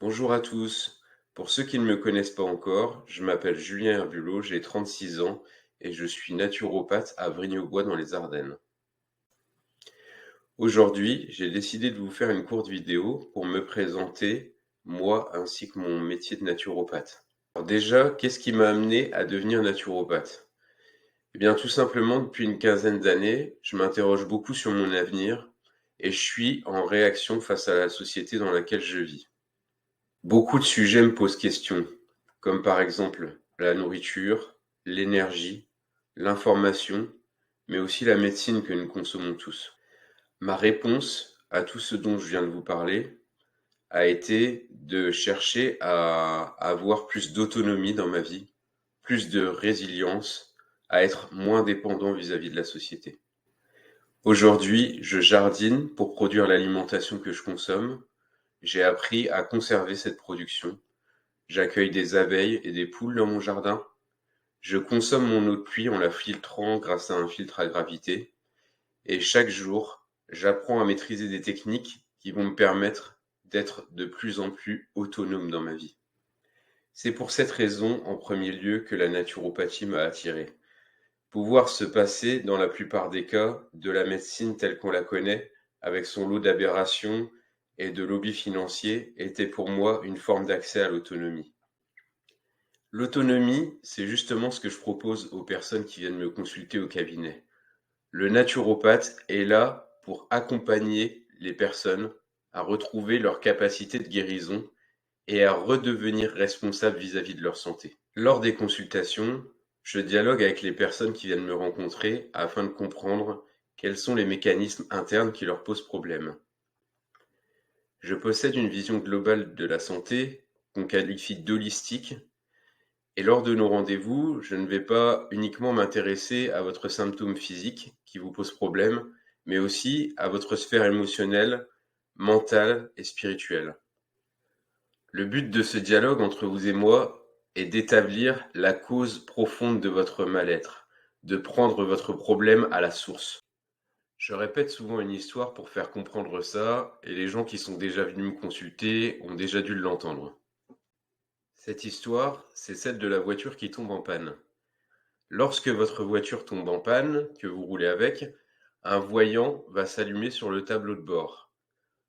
Bonjour à tous. Pour ceux qui ne me connaissent pas encore, je m'appelle Julien Herbulot, j'ai 36 ans et je suis naturopathe à Vrigne-aux-Bois dans les Ardennes. Aujourd'hui, j'ai décidé de vous faire une courte vidéo pour me présenter, moi ainsi que mon métier de naturopathe. Alors déjà, qu'est-ce qui m'a amené à devenir naturopathe? Eh bien, tout simplement, depuis une quinzaine d'années, je m'interroge beaucoup sur mon avenir et je suis en réaction face à la société dans laquelle je vis. Beaucoup de sujets me posent question, comme par exemple la nourriture, l'énergie, l'information, mais aussi la médecine que nous consommons tous. Ma réponse à tout ce dont je viens de vous parler a été de chercher à avoir plus d'autonomie dans ma vie, plus de résilience, à être moins dépendant vis-à-vis de la société. Aujourd'hui, je jardine pour produire l'alimentation que je consomme. J'ai appris à conserver cette production. J'accueille des abeilles et des poules dans mon jardin. Je consomme mon eau de pluie en la filtrant grâce à un filtre à gravité. Et chaque jour, j'apprends à maîtriser des techniques qui vont me permettre d'être de plus en plus autonome dans ma vie. C'est pour cette raison, en premier lieu, que la naturopathie m'a attiré. Pouvoir se passer, dans la plupart des cas, de la médecine telle qu'on la connaît, avec son lot d'aberrations et de lobbies financiers, était pour moi une forme d'accès à l'autonomie. L'autonomie, c'est justement ce que je propose aux personnes qui viennent me consulter au cabinet. Le naturopathe est là pour accompagner les personnes à retrouver leur capacité de guérison et à redevenir responsables vis-à-vis de leur santé. Lors des consultations, je dialogue avec les personnes qui viennent me rencontrer afin de comprendre quels sont les mécanismes internes qui leur posent problème. Je possède une vision globale de la santé qu'on qualifie d'holistique. Et lors de nos rendez-vous, je ne vais pas uniquement m'intéresser à votre symptôme physique qui vous pose problème, mais aussi à votre sphère émotionnelle, mentale et spirituelle. Le but de ce dialogue entre vous et moi est d'établir la cause profonde de votre mal-être, de prendre votre problème à la source. Je répète souvent une histoire pour faire comprendre ça, et les gens qui sont déjà venus me consulter ont déjà dû l'entendre. Cette histoire, c'est celle de la voiture qui tombe en panne. Lorsque votre voiture tombe en panne, que vous roulez avec, un voyant va s'allumer sur le tableau de bord.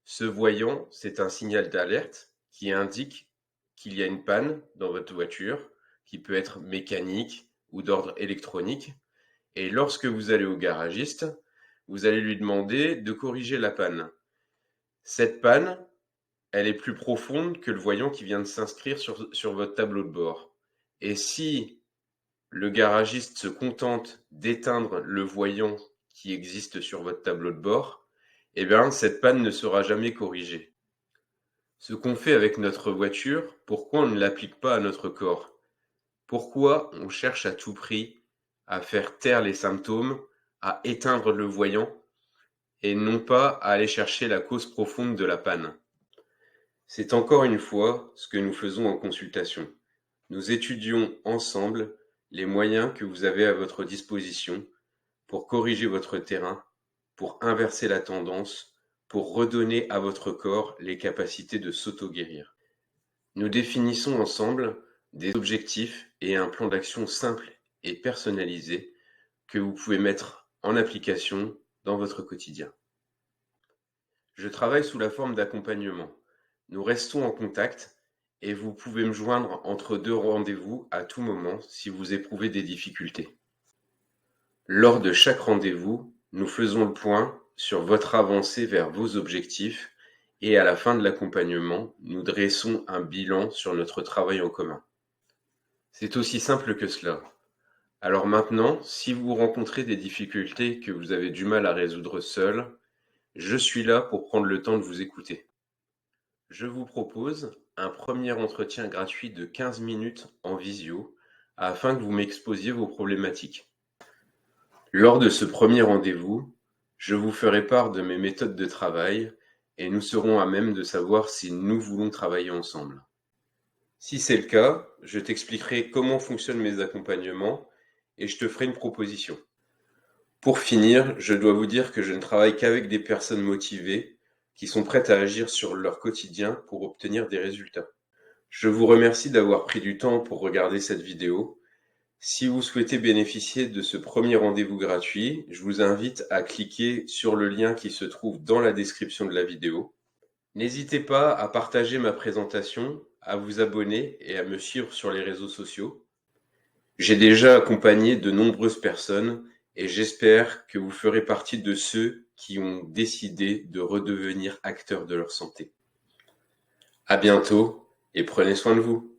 Ce voyant, c'est un signal d'alerte qui indique qu'il y a une panne dans votre voiture, qui peut être mécanique ou d'ordre électronique. Et lorsque vous allez au garagiste, vous allez lui demander de corriger la panne. Cette panne, elle est plus profonde que le voyant qui vient de s'inscrire sur votre tableau de bord. Et si le garagiste se contente d'éteindre le voyant qui existe sur votre tableau de bord, eh bien, cette panne ne sera jamais corrigée. Ce qu'on fait avec notre voiture, pourquoi on ne l'applique pas à notre corps? Pourquoi on cherche à tout prix à faire taire les symptômes, à éteindre le voyant, et non pas à aller chercher la cause profonde de la panne? C'est encore une fois ce que nous faisons en consultation. Nous étudions ensemble les moyens que vous avez à votre disposition pour corriger votre terrain, pour inverser la tendance, pour redonner à votre corps les capacités de s'auto-guérir. Nous définissons ensemble des objectifs et un plan d'action simple et personnalisé que vous pouvez mettre en application dans votre quotidien. Je travaille sous la forme d'accompagnement. Nous restons en contact et vous pouvez me joindre entre deux rendez-vous à tout moment si vous éprouvez des difficultés. Lors de chaque rendez-vous, nous faisons le point sur votre avancée vers vos objectifs et à la fin de l'accompagnement, nous dressons un bilan sur notre travail en commun. C'est aussi simple que cela. Alors maintenant, si vous rencontrez des difficultés que vous avez du mal à résoudre seul, je suis là pour prendre le temps de vous écouter. Je vous propose un premier entretien gratuit de 15 minutes en visio afin que vous m'exposiez vos problématiques. Lors de ce premier rendez-vous, je vous ferai part de mes méthodes de travail et nous serons à même de savoir si nous voulons travailler ensemble. Si c'est le cas, je t'expliquerai comment fonctionnent mes accompagnements et je te ferai une proposition. Pour finir, je dois vous dire que je ne travaille qu'avec des personnes motivées, qui sont prêtes à agir sur leur quotidien pour obtenir des résultats. Je vous remercie d'avoir pris du temps pour regarder cette vidéo. Si vous souhaitez bénéficier de ce premier rendez-vous gratuit, je vous invite à cliquer sur le lien qui se trouve dans la description de la vidéo. N'hésitez pas à partager ma présentation, à vous abonner et à me suivre sur les réseaux sociaux. J'ai déjà accompagné de nombreuses personnes et j'espère que vous ferez partie de ceux qui ont décidé de redevenir acteurs de leur santé. À bientôt et prenez soin de vous.